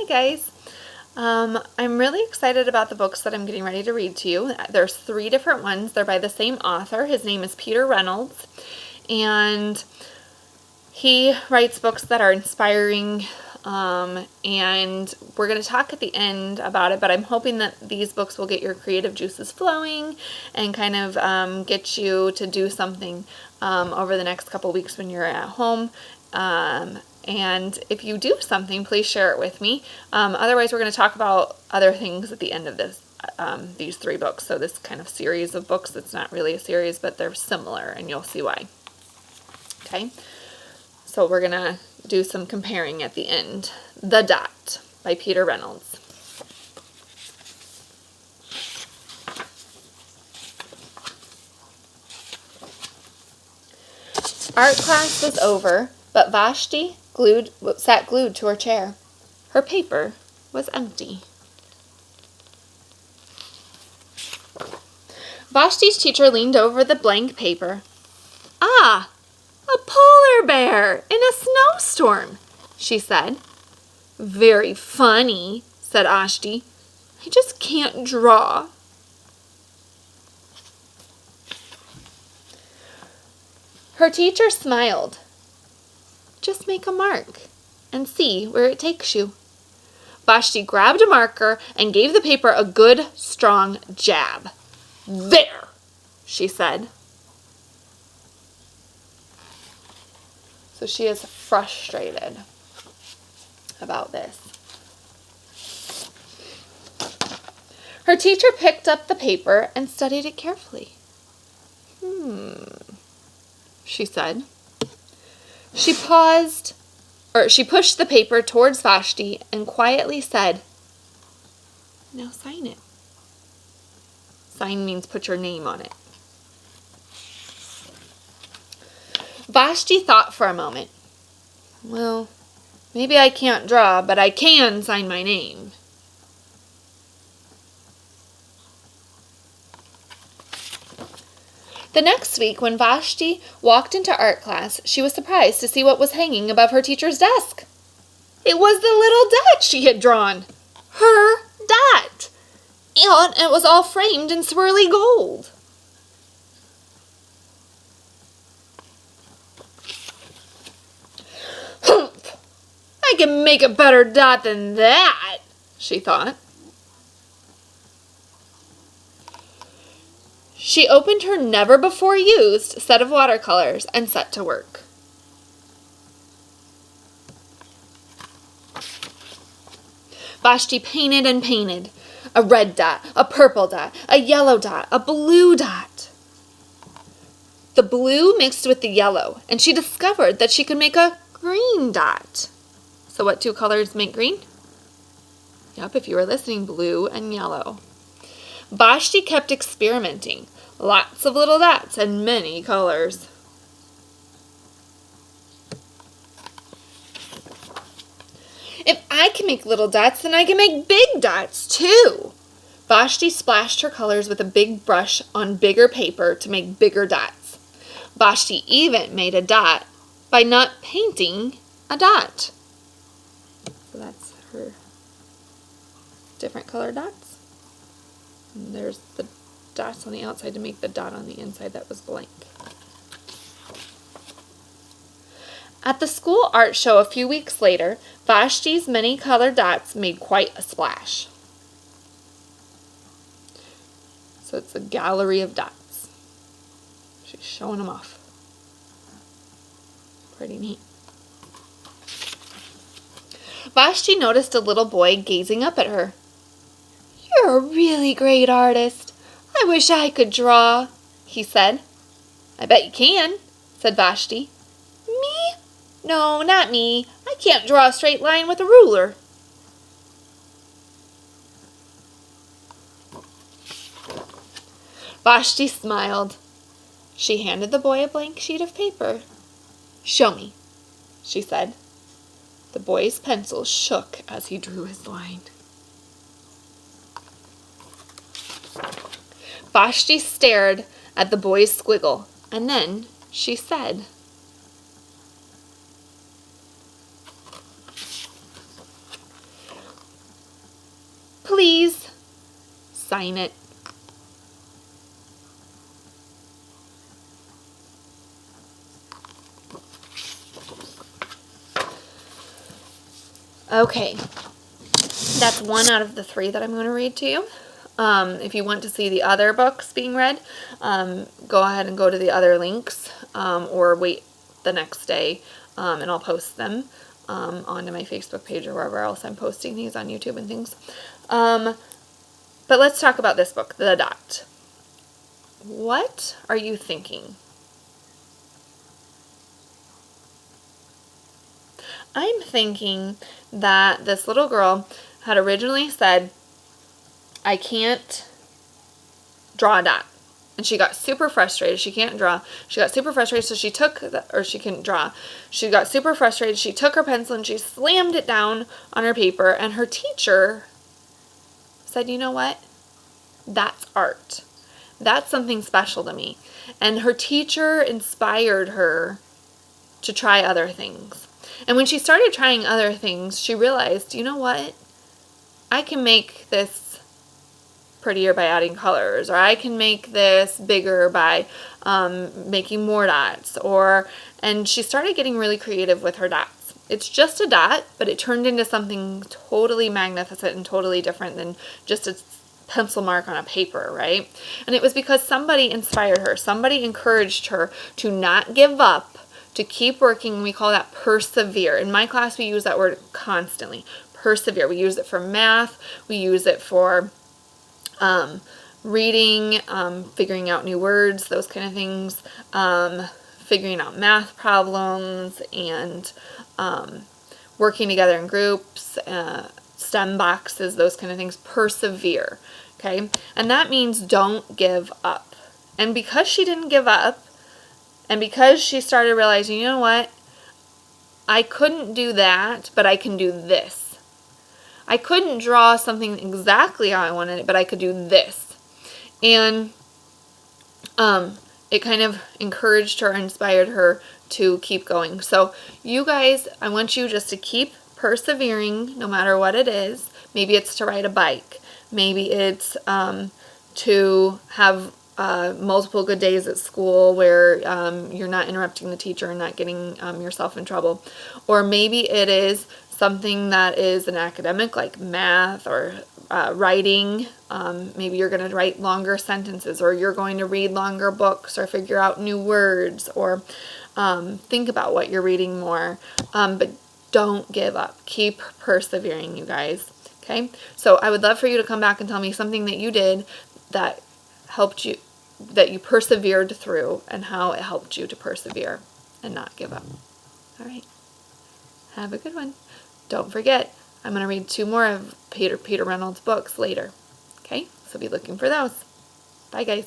guys. I'm really excited about the books that I'm getting ready to read to you. There's 3 different ones. They're by the same author. His name is Peter Reynolds, and he writes books that are inspiring, and we're going to talk at the end about it, but I'm hoping that these books will get your creative juices flowing and kind of get you to do something over the next couple weeks when you're at home. And if you do something, please share it with me. Otherwise, we're going to talk about other things at the end of this, these 3 books. So this kind of series of books, it's not really a series, but they're similar, and you'll see why. Okay, so we're going to do some comparing at the end. The Dot by Peter Reynolds. Art class was over, but Vashti sat glued to her chair. Her paper was empty. Vashti's teacher leaned over the blank paper. "Ah, a polar bear in a snowstorm," she said. "Very funny," said Vashti. "I just can't draw." Her teacher smiled. "Just make a mark and see where it takes you." Vashti grabbed a marker and gave the paper a good, strong jab. "There," she said. So she is frustrated about this. Her teacher picked up the paper and studied it carefully. She said. She pushed the paper towards Vashti and quietly said, "Now sign it." Sign means put your name on it. Vashti thought for a moment. "Well, maybe I can't draw, but I can sign my name." The next week, when Vashti walked into art class, she was surprised to see what was hanging above her teacher's desk. It was the little dot she had drawn. Her dot. And it was all framed in swirly gold. "Humph! I can make a better dot than that," she thought. She opened her never-before-used set of watercolors and set to work. Vashti painted and painted. A red dot, a purple dot, a yellow dot, a blue dot. The blue mixed with the yellow, and she discovered that she could make a green dot. So what 2 colors make green? Yep, if you were listening, blue and yellow. Vashti kept experimenting. Lots of little dots and many colors. If I can make little dots, then I can make big dots too. Vashti splashed her colors with a big brush on bigger paper to make bigger dots. Vashti even made a dot by not painting a dot. So that's her different color dots. And there's the dots on the outside to make the dot on the inside that was blank. At the school art show a few weeks later, Vashti's many colored dots made quite a splash. So it's a gallery of dots. She's showing them off. Pretty neat. Vashti noticed a little boy gazing up at her. "You're a really great artist. I wish I could draw," he said. "I bet you can," said Vashti. "Me? No, not me. I can't draw a straight line with a ruler." Vashti smiled. She handed the boy a blank sheet of paper. "Show me," she said. The boy's pencil shook as he drew his line. Vashti stared at the boy's squiggle, and then she said, please sign it. Okay, that's one out of the 3 that I'm going to read to you. If you want to see the other books being read, go ahead and go to the other links, or wait the next day, and I'll post them onto my Facebook page or wherever else I'm posting these on YouTube and things. But let's talk about this book, The Dot. What are you thinking? I'm thinking that this little girl had originally said, I can't draw a dot. And she got super frustrated. She can't draw. She got super frustrated, so she took, she couldn't draw. She got super frustrated. She took her pencil and she slammed it down on her paper. And her teacher said, you know what? That's art. That's something special to me. And her teacher inspired her to try other things. And when she started trying other things, she realized, you know what? I can make this prettier by adding colors, or I can make this bigger by making more dots, and she started getting really creative with her dots. It's just a dot, but it turned into something totally magnificent and totally different than just a pencil mark on a paper, right? And it was because somebody inspired her. Somebody encouraged her to not give up, to keep working. We call that persevere. In my class, we use that word constantly. Persevere. We use it for math. We use it for reading, figuring out new words, those kind of things, figuring out math problems, and working together in groups, STEM boxes, those kind of things. Persevere, okay? And that means don't give up. And because she didn't give up, and because she started realizing, you know what, I couldn't do that, but I can do this. I couldn't draw something exactly how I wanted it, but I could do this. And it kind of encouraged her, inspired her to keep going. So you guys, I want you just to keep persevering no matter what it is. Maybe it's to ride a bike. Maybe it's to have multiple good days at school where you're not interrupting the teacher and not getting yourself in trouble. Or maybe it is something that is an academic, like math or writing. Maybe you're going to write longer sentences, or you're going to read longer books, or figure out new words, or think about what you're reading more. But don't give up. Keep persevering, you guys. Okay? So I would love for you to come back and tell me something that you did that helped you, that you persevered through, and how it helped you to persevere and not give up. All right. Have a good one. Don't forget, I'm going to read 2 more of Peter Reynolds' books later. Okay? So be looking for those. Bye, guys.